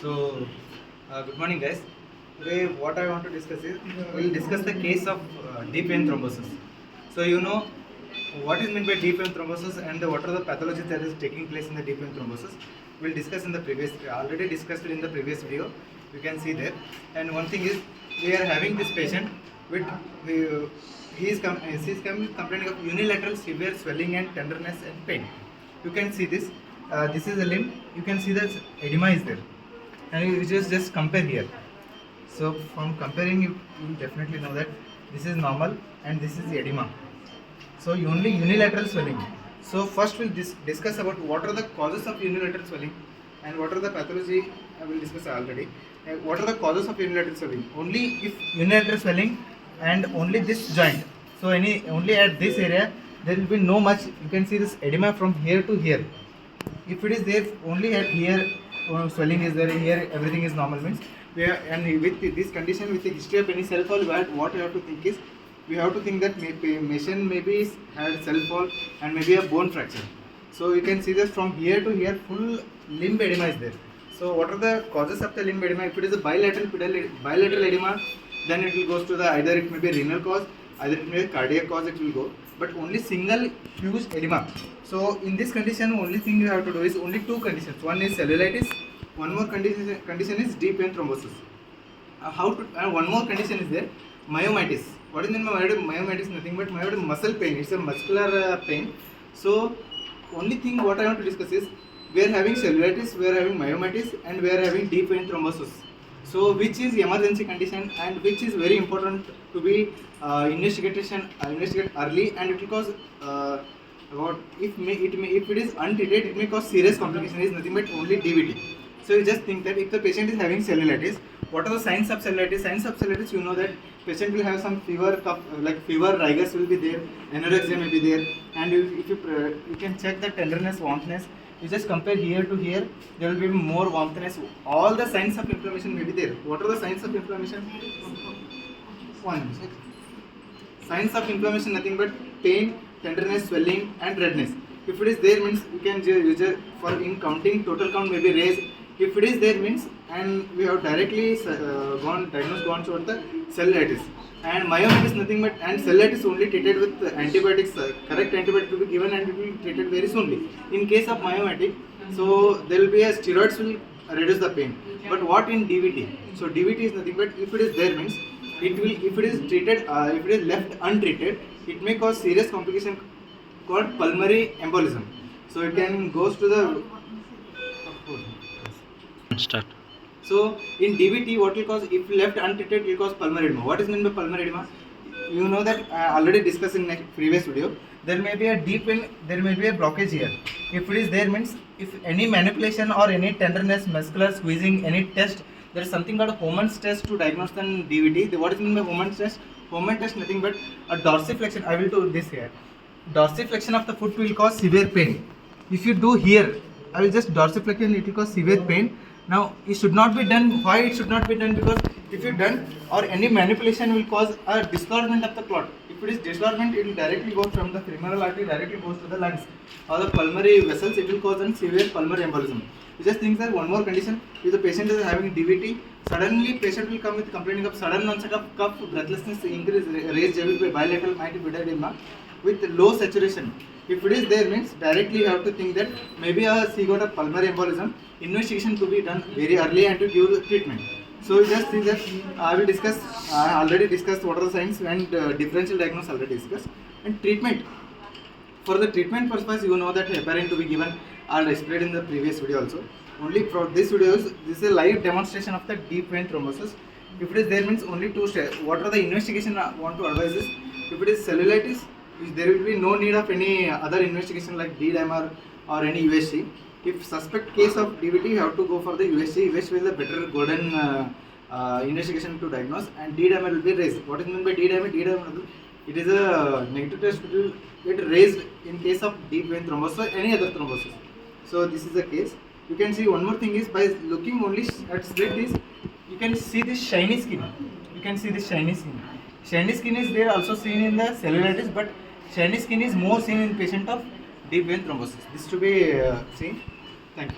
So, good morning, guys. Today, what I want to discuss is we'll discuss the case of deep vein thrombosis. So, you know what is meant by deep vein thrombosis and what are the pathologies that is taking place in the deep vein thrombosis. We'll discuss in the previous, already discussed it in the previous video. You can see there. And one thing is, we are having this patient with he is complaining of unilateral severe swelling and tenderness and pain. You can see this. This is a limb. You can see that edema is there. And you just compare here. So from comparing, you definitely know that this is normal and this is edema. So only unilateral swelling. So first we'll discuss about what are the causes of unilateral swelling and what are the pathology. I will discuss already. What are the causes of unilateral swelling? Only if unilateral swelling and only this joint. So only at this area there will be no much. You can see this edema from here to here. If it is there only at here, swelling is there, here everything is normal means and with this condition, with the history of any cell fall, what you have to think is, we have to think that patient maybe had cell fall and maybe a bone fracture. So you can see that from here to here full limb edema is there. So what are the causes of the limb edema? If it is a bilateral edema, then it will goes to the either it may be renal cause, either it may be cardiac cause, it will go, but only single huge edema. So in this condition, only thing you have to do is only two conditions. One is cellulitis. One more condition is deep vein thrombosis. One more condition is there, myomitis. What is meant by myomitis? Nothing but muscle pain. It's a muscular pain. So only thing what I want to discuss is, we are having cellulitis, we are having myomitis, and we are having deep vein thrombosis. So which is emergency condition and which is very important to be investigated early, and it will cause if it is untreated, it may cause serious complication. Is nothing but only DVT. So you just think that if the patient is having cellulitis, what are the signs of cellulitis? Signs of cellulitis, you know that patient will have some fever, like fever, rigors will be there, anorexia may be there, and if you can check the tenderness, warmthness. You just compare here to here, there will be more warmthness. All the signs of inflammation may be there. What are the signs of inflammation? Signs of inflammation, nothing but pain, tenderness, swelling, and redness. If it is there means you can use it for in counting, total count may be raised. If it is there means, and we have directly gone toward the cellulitis. And myomitis nothing but, and cellulitis only treated with antibiotics, correct antibiotic to be given and it will be treated very soonly. In case of myomitis, so there will be a steroids will reduce the pain. But what in DVT? So DVT is nothing but, if it is there means, it will, if it is treated, if it is left untreated, it may cause serious complication called pulmonary embolism. So it can goes to the Start. So in DVT, what will cause, if left untreated, will cause pulmonary edema. What is meant by pulmonary edema? You know that already discussed in previous video. There may be a deep vein, there may be a blockage here. If it is there means, if any manipulation or any tenderness, muscular squeezing, any test, there is something called a Homan's test to diagnose the DVT. What is meant by Homan's test? Homan's test nothing but a dorsiflexion. I will do this here. Dorsiflexion of the foot will cause severe pain. If you do here, I will just dorsiflexion, it will cause severe pain. Now it should not be done. Why it should not be done? Because if you done or any manipulation will cause a disgorgement of the clot. If it is disgorgement, it will directly go from the femoral artery, directly goes to the lungs or the pulmonary vessels. It will cause a severe pulmonary embolism. You just think that one more condition, if the patient is having DVT, suddenly patient will come with complaining of sudden onset of cough, breathlessness, increase, raised JVP, bilateral myocardial edema with low saturation. If it is there means, directly you have to think that maybe he got a pulmonary embolism. Investigation to be done very early and to give the treatment. So you just think that I will discuss, I already discussed what are the signs and differential diagnosis already discussed. And treatment. For the treatment purpose, you know that heparin to be given are explained in the previous video also. Only for this video, this is a live demonstration of the deep vein thrombosis. If it is there means only two steps. What are the investigation I want to advise is, if it is cellulitis, there will be no need of any other investigation like D-dimer or any USG. If suspect case of DVT, you have to go for the USG. USG will be the better golden investigation to diagnose, and D-dimer will be raised. What is meant by D-dimer? D-dimer, it is a negative test which will get raised in case of deep vein thrombosis or any other thrombosis. So this is the case. You can see one more thing is, by looking only at slit is, you can see this shiny skin. You can see this shiny skin. Shiny skin is there also seen in the cellulitis, but shiny skin is more seen in patient of deep vein thrombosis. This to be seen. Thank you.